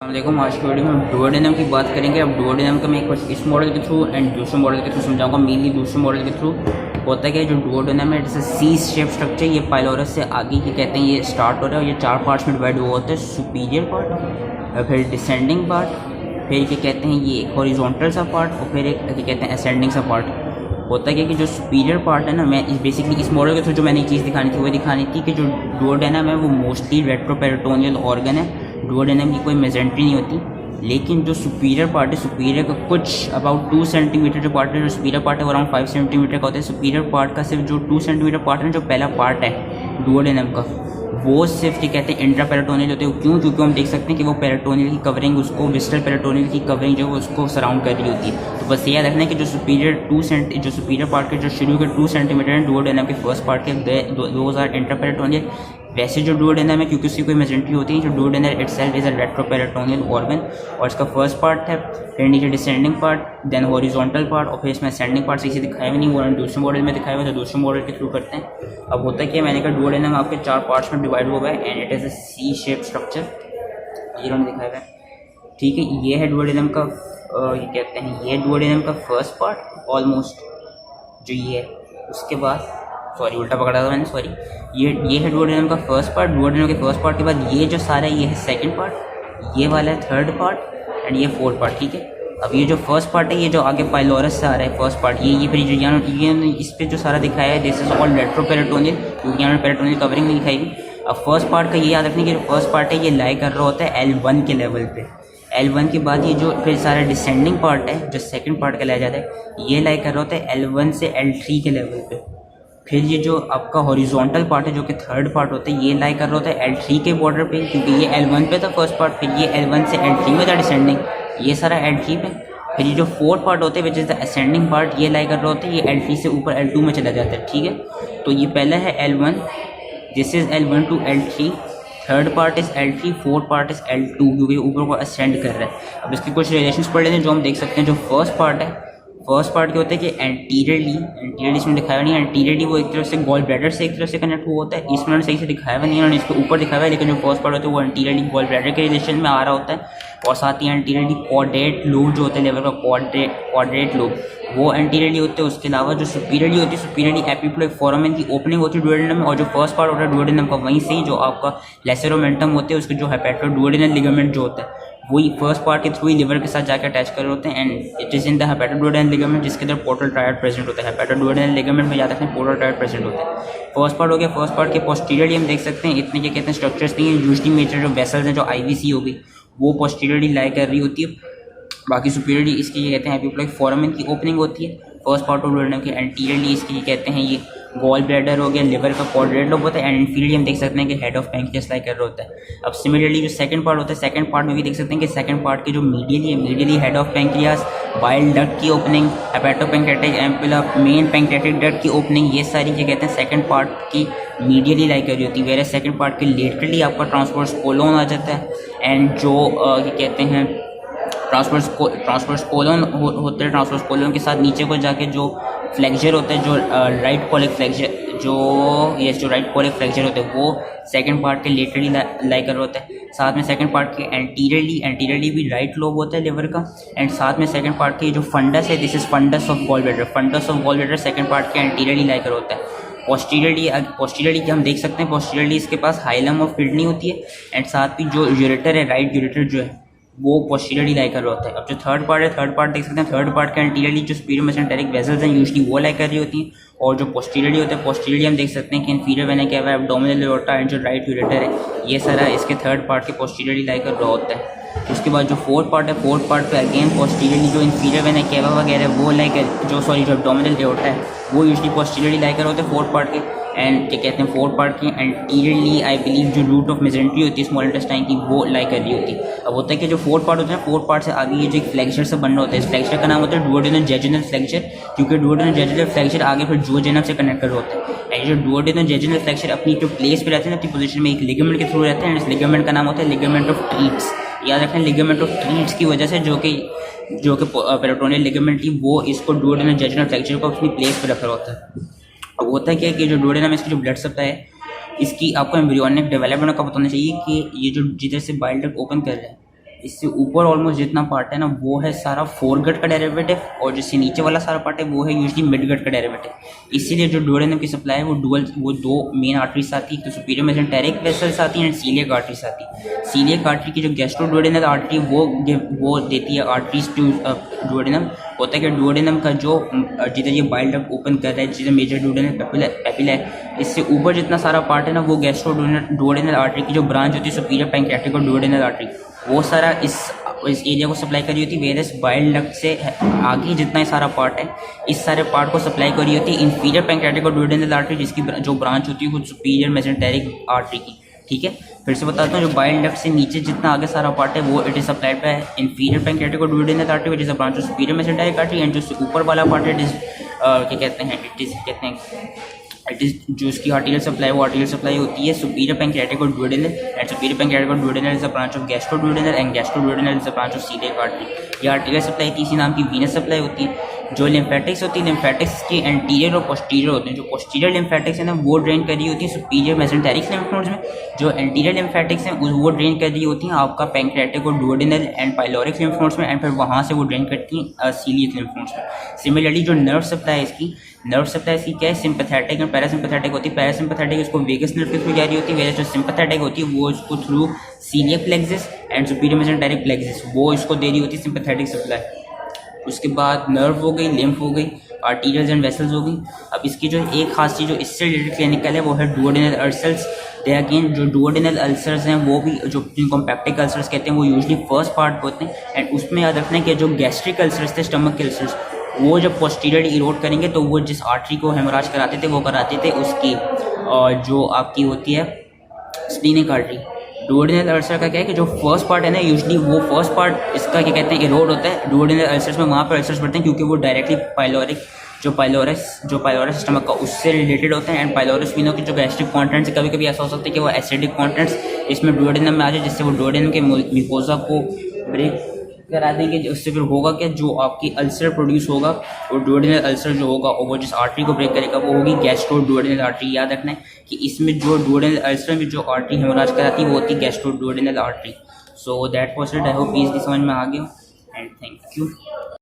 वालेकुम। आज की वीडियो में हम डुओडेनम की बात करेंगे। अब डुओडेनम का मैं एक बार इस मॉडल के थ्रू एंड दूसरे मॉडल के थ्रू समझाऊंगा। मेनली दूसरे मॉडल के थ्रू होता क्या है, जो डुओडेनम है जैसे सी शेप स्ट्रक्चर, ये पाइलोरस से आगे की कहते हैं ये स्टार्ट हो रहा है और ये 4 पार्ट्स में डिवाइड हुआ होता है। सुपीरियर पार्ट, फिर डिसेंडिंग पार्ट, फिर ये कहते हैं ये हॉरिजॉन्टल सा पार्ट, और फिर एक ये कहते हैं असेंडिंग सा पार्ट। होता क्या कि जो सुपीरियर पार्ट है ना, मैं बेसिकली इस मॉडल के थ्रू जो मैंने चीज़ दिखानी थी वो दिखानी थी कि जो डुओडेनम है वो मोस्टली रेट्रोपेरिटोनियल ऑर्गन है। डुओडेनम की कोई मेजेंट्री नहीं होती, लेकिन जो सुपीरियर पार्ट है, सुपीरियर का कुछ अबाउट 2 सेंटीमीटर जो पार्ट है, जो सुपीरियर पार्ट है वो अराउंड 5 सेंटीमीटर का होता है। सुपीरियर पार्ट का सिर्फ जो 2 सेंटीमीटर पार्ट है, जो पहला पार्ट है डुओडेनम का, वो सिर्फ ये कहते हैं इंट्रा पेरिटोनियल होते हैं। क्यों? क्योंकि हम देख सकते हैं कि वो पेरिटोनियल की कवरिंग, उसको विस्टल पेरिटोनियल की कवरिंग जो है उसको सराउंड कर रही होती है। तो बस याद रखना है कि जो सुपीरियर पार्ट के जो शुरू के 2 सेंटीमीटर हैं डुओडेनम के फर्स्ट पार्ट के, दोज आर इंट्रा पेरिटोनियल। वैसे जो डुओडेनम है, क्योंकि उसकी कोई मेजेंट्री होती है, जो duodenum itself is a retroperitoneal organ, और इसका फर्स्ट पार्ट है, फिर नीचे descending part, then horizontal part, और फिर इसमें असेंडिंग पार्ट इसे दिखाया हुआ नहीं, वो दूसरे मॉडल में दिखाया हुआ है, तो दूसरे मॉडल के थ्रू करते हैं। अब होता है कि मैंने कहा डुओडेनम आपके 4 पार्ट्स में डिवाइड हुआ है and it is a C shape structure, ये उन्होंने दिखाया हुआ है। ठीक है, ये है डुओडेनम का ये कहते हैं ये डुओडेनम का फर्स्ट पार्ट ऑलमोस्ट जो ये है। उसके बाद सॉरी उल्टा पकड़ा था मैंने, सॉरी, ये है डुओडेनम का फर्स्ट पार्ट। डुओडेनम के फर्स्ट पार्ट के बाद ये जो सारा ये है सेकंड पार्ट, ये वाला है थर्ड पार्ट एंड ये फोर्थ पार्ट। ठीक है, अब ये जो फर्स्ट पार्ट है, ये जो आगे पाइलोरस से आ रहा है फर्स्ट पार्ट, ये फिर जो यहाँ ये इस पर जो सारा दिखाया है दिस इज ऑल रेट्रोपेरिटोनियल, क्योंकि यहाँ पेरिटोनियल कवरिंग नहीं दिखाई हुई। अब फर्स्ट पार्ट का ये याद रखने की, जो फर्स्ट पार्ट है ये लाई कर रहा होता है L1 के लेवल पे। L1 के बाद ये जो फिर सारा डिसेंडिंग पार्ट है, जो सेकंड पार्ट का लाया जाता है, ये लाई कर रहा होता है L1 से L3 के लेवल पे। फिर ये जो आपका हॉरिजॉन्टल पार्ट है, जो कि थर्ड पार्ट होता है, ये लाई कर रहा होता है L3 के बॉर्डर पे, क्योंकि ये L1 पे था फर्स्ट पार्ट, फिर ये L1 से L3 में था डिसेंडिंग, ये सारा L3 पे। फिर ये जो फोर्थ पार्ट होते हैं which is the ascending part, ये लाई कर रहा होता है, ये L3 से ऊपर L2 में चला जाता है। ठीक है, तो ये पहला है L1, this is L1 to L3, third part is L3, fourth part is L2, क्योंकि ऊपर को असेंड कर रहा है। अब इसके कुछ रिलेशंस पढ़ लेते हैं जो हम देख सकते हैं। जो फर्स्ट पार्ट है, फर्स्ट पार्ट क्या होता है कि एंटीरियरली इसमें दिखाया नहीं, एंटीरियरली वो एक तरफ से गॉल ब्लैडर से एक तरफ से कनेक्ट हुआ होता है। इसमें उन्होंने सही से दिखाया हुआ नहीं, उन्होंने इसके ऊपर दिखाया हुआ है, लेकिन जो फर्स्ट पार्ट होता है वो एंटीरियरली गॉल ब्लैडर के रिलेशन में आ रहा होता है। और साथ ही एंटीरियरली क्वाड्रेट लोब जो होता है लेवल का, क्वाड्रेट लोब वो एंटीरियरली होते हैं। उसके अलावा जो सुपीरियरली होती है, सुपीरियरली एपिप्लोइक फोरामेन की ओपनिंग होती है डुओडेनम में, और जो फर्स्ट पार्ट होता है डुओडेनम का, वहीं से ही जो आपका लेसेरोमेंटम होते हैं, उसके जो हेपेटोडुओडेनल लिगामेंट जो होता है वही फर्स्ट पार्ट के थ्रू ही लिवर के साथ जाकर अटैच कर रहे होते हैं, and it is in the hepatoduodenal ligament, जिसके अंदर पोर्टल ट्रायड प्रेजेंट होता है। हेपेटोडुओडेनल लिगामेंट में याद रखना पोर्टल ट्रायड प्रेजेंट होता है। फर्स्ट पार्ट हो गया। फर्स्ट पार्ट के पोस्टीरियरली हम देख सकते हैं इतने क्या कहते हैं स्ट्रक्चर्स नहीं है। यूजली मेजर जो वेसल्स हैं, जो IVC होगी, वो पोस्टीरियरली लाई कर रही होती है। बाकी सुपीरियरली इसकी ये कहते हैं एपिप्लोइक फोरामेन की ओपनिंग होती है फर्स्ट पार्ट ऑफ डुओडेनम की। एंटीरियरली इसकी ये कहते हैं ये गॉल ब्लैडर हो गया, लिवर का क्वाड्रेट लोब होता है, एंड इंफीरियरली हम देख सकते हैं कि हेड ऑफ पैंक्रियास लाई कर रहा होता है। अब सिमिलरली जो सेकंड पार्ट होता है, सेकंड पार्ट में भी देख सकते हैं कि सेकंड पार्ट के जो मीडियली है, medially head of pancreas, bile duct की opening, hepatopancreatic ampulla, main pancreatic duct की ओपनिंग, ये सारी ये कहते हैं सेकंड पार्ट की मीडियली लाई कर रही होती है। वेरे सेकंड पार्ट के लेटरली आपका ट्रांसवर्स कोलोन आ जाता है, एंड जो ये कहते हैं ट्रांसवर्स कोलोन होते हैं, ट्रांसवर्स कोलोन के साथ नीचे को जाके जो फ्लेक्चर होता है, जो राइट कोलिक फ्लेक्चर, जो राइट कोलिक फ्लेक्चर होते हैं, वो सेकंड पार्ट के लेटरली लाई कर होता है। साथ में सेकंड पार्ट के एंटीरियरली भी राइट लोब होता है लिवर का, एंड साथ में सेकंड पार्ट की जो फंडस है, this is fundus of gall bladder, fundus of gall bladder second part के एंटीरियरली लाई कर होता है। पोस्टीरियरली हम देख सकते हैं, पोस्टीरियरली इसके पास हाइलम ऑफ किडनी होती है, एंड साथ ही जो यूरेटर है, राइट यूरेटर जो है वो पोस्टीरियरली लाई कर रहा होता है। अब जो थर्ड पार्ट है, थर्ड पार्ट देख सकते हैं, थर्ड पार्ट के एंटीरियरली जो सुपीरियर मेसेंटेरिक वेसल्स हैं यूजली वो लाई कर रही होती हैं, और जो पोस्टीरियरली होता है, पोस्टीरियरली हम देख सकते हैं कि इंफीरियर वेना क्या है, एब्डोमिनल एओर्टा एंड जो राइट यूरेटर है, ये सारा इसके थर्ड पार्ट के पोस्टीरियरली लाई कर रहा होता है। उसके बाद जो फोर्थ पार्ट है, फोर्थ पार्ट पे अगेन पोस्टीरियरली जो इंफीरियर वेना केवा वगैरह वो लाई कर जो एब्डोमिनल एओर्टा है वो यूजली पोस्टीरियरली लाई कर होते हैं फोर्थ पार्ट के। एंड क्या कहते हैं फोर्थ पार्ट की एंटीरियरली आई बिलीव जो रूट ऑफ मेजेंट्री होती है स्मॉल इंटेस्टाइन की, वो लाई कर रही होती है। अब होता है कि जो फोर्थ पार्ट होता है, फोर्थ पार्ट से आगे ये जो एक फ्लेक्चर से बन रहा होता है, इस फ्लेक्चर का नाम होता है डुओडेनल जेजुनल फ्लेक्चर, क्योंकि डुओडेनल जेजुनल फ्लेक्चर आगे फिर दुओडेनम से कनेक्ट कर रहा होता है। एंड जो डुओडेनल जेजुनल फ्लेक्चर अपनी जो प्लेस पे रहते हैं, अपनी पोजीशन में एक लिगामेंट के थ्रू रहते हैं, एंड इस लिगामेंट का नाम होता है लिगामेंट ऑफ ट्रीट्स। याद रखें लिगामेंट ऑफ ट्रीट्स की वजह से जो कि पेरिटोनियल लिगामेंट थी वो इसको डुओडेनल जेजुनल फ्लेक्चर को अपनी प्लेस पे रखा होता है। अब होता है क्या कि जो डुओडेनम इसकी जो ब्लड सप्लाई है, इसकी आपको एम्ब्रियोनिक डेवलपमेंट का बताना चाहिए कि ये जो जिधर से बाइल डक्ट ओपन कर रहा है, इससे ऊपर ऑलमोस्ट जितना पार्ट है ना वो है सारा फोर गट का डेरिवेटिव, और जिससे नीचे वाला सारा पार्ट है वो है यूजली मिड गट का डेरिवेटिव। इसीलिए जो डुओडेनम की सप्लाई है वो दो मेन आर्टरीज आती है, तो सुपीरियर मेसेंटेरिक वेसल्स आती हैं एंड सीलियक आर्टरीज आती है। सीलियक आर्टरी की जो गैस्ट्रोडुओडेनल आर्टरी वो देती है आर्टरीज टू डुओडेनम। होता है कि डुओडेनम का जो जिधर ये बाइल डक्ट ओपन कर रहा है, जिधर मेजर डुओडेनल पेपिला है, इससे ऊपर जितना सारा पार्ट है ना वो गैस्ट्रोडुओडेनल आर्टरी की जो ब्रांच होती है सुपीरियर पैंक्रियाटिक और डुओडेनल आर्टरी, वो सारा इस एरिया को सप्लाई करी होती है। वेरस बाइल डक्ट से आगे जितना ही सारा पार्ट है, इस सारे पार्ट को सप्लाई करी होती है इंफीरियर पैंक्रियाटिक और डुओडेनल आर्टरी, जिसकी जो ब्रांच होती है वो सुपीरियर मेसेंटेरिक आर्टरी की। ठीक है, फिर से बताता हूँ, जो बाइल डक्ट से नीचे जितना आगे सारा पार्ट है वो it is supplied by inferior pancreatic और duodenal artery which is a branch of superior mesenteric artery, and जो ऊपर वाला पार्ट है इट इज जो इसकी आर्टिरियल सप्लाई, वो आर्टिरियल सप्लाई होती है सुपीरियर पैंक्रियाटिक और डुओडेनल, एंड सुपीरियर पैंक्रियाटिक और duodenal is a branch of gastroduodenal, and gastroduodenal is a branch of coeliac artery. ये आर्टिरियल सप्लाई इसी नाम की वीनस सप्लाई होती है। जो लिम्फेटिक्स होती है, लिम्फेटिक्स की एंटीरियर और पोस्टीरियर होते हैं। जो पोस्टीरियर लिम्फेटिक्स है ना वो ड्रेन कर रही होती है सुपीरियर मेसेंटेरिक लिम्फ नोड्स में, जो एंटीरियर लिम्फेटिक्स हैं वो ड्रेन कर रही होती हैं आपका पैंक्रियाटिक और duodenal and pyloric lymph nodes में, एंड फिर वहाँ से वो ड्रेन करती हैं सीलियक लिम्फ नोड्स में। सिमिलरली जो नर्व सप्लाई इसकी क्या है, सिंपैथेटिक एंड पैरासिम्पैथेटिक होती है। पैरासिम्पैथेटिक इसको वेगस नर्व के थ्रू जा रही होती है, वेगस जो सिंपैथेटिक होती है वो इसको through celiac plexus and superior mesenteric plexus वो इसको दे रही होती है सिंपैथेटिक सप्लाई। उसके बाद नर्व हो गई, लिम्फ हो गई, आर्टीरियल्स एंड वेसल्स हो गई। अब इसकी जो एक खास चीज़ जो इससे रिलेटेड क्लिनिकल है वो है डुओडेनल अल्सर्स। दे अगेन जो डुओडेनल अल्सर्स हैं वो भी जो जिनको पैप्टिक अल्सर्स कहते हैं वो यूजली फर्स्ट पार्ट होते हैं, एंड उसमें याद रखना है कि जो गैस्ट्रिक अल्सर्स थे, स्टमक के अल्सर्स, वो जब पोस्टीरियर इरोड करेंगे तो वो जिस आर्टरी को हेमोराज कराते थे वो कराते थे उसकी जो आपकी होती है स्प्लीनिक आर्टरी। डुओडेनल अल्सर का क्या है कि जो फर्स्ट पार्ट है ना यूजली वो फर्स्ट पार्ट इसका क्या कहते हैं इरोड होता है। डुओडेनल अल्सर्स में वहाँ पर अल्सर्स बढ़ते हैं क्योंकि वो डायरेक्टली पाइलोरिक जो पाइलोरस स्टमक का उससे रिलेटेड होते हैं, एंड पाइलोरस वीनो की जो गैस्ट्रिक कॉन्टेंट्स कभी कभी ऐसा हो सकता है कि वो एसिडिक कॉन्टेंट्स इसमें डुओडेनम में आ जाए, जिससे वो डुओडेनम के म्यूकोसा को ब्रेक करा देंगे। उससे फिर होगा क्या, जो आपकी अल्सर प्रोड्यूस होगा वो डुओडेनल अल्सर जो होगा और वो जिस आर्टरी को ब्रेक करेगा वो होगी गैस्ट्रोडुओडेनल आर्टरी। याद रखना है कि इसमें जो डुओडेनल अल्सर में जो आर्टरी हेमोराज कराती है वो होती है gastroduodenal artery. So that was it. I hope please समझ में आ गया, एंड थैंक यू।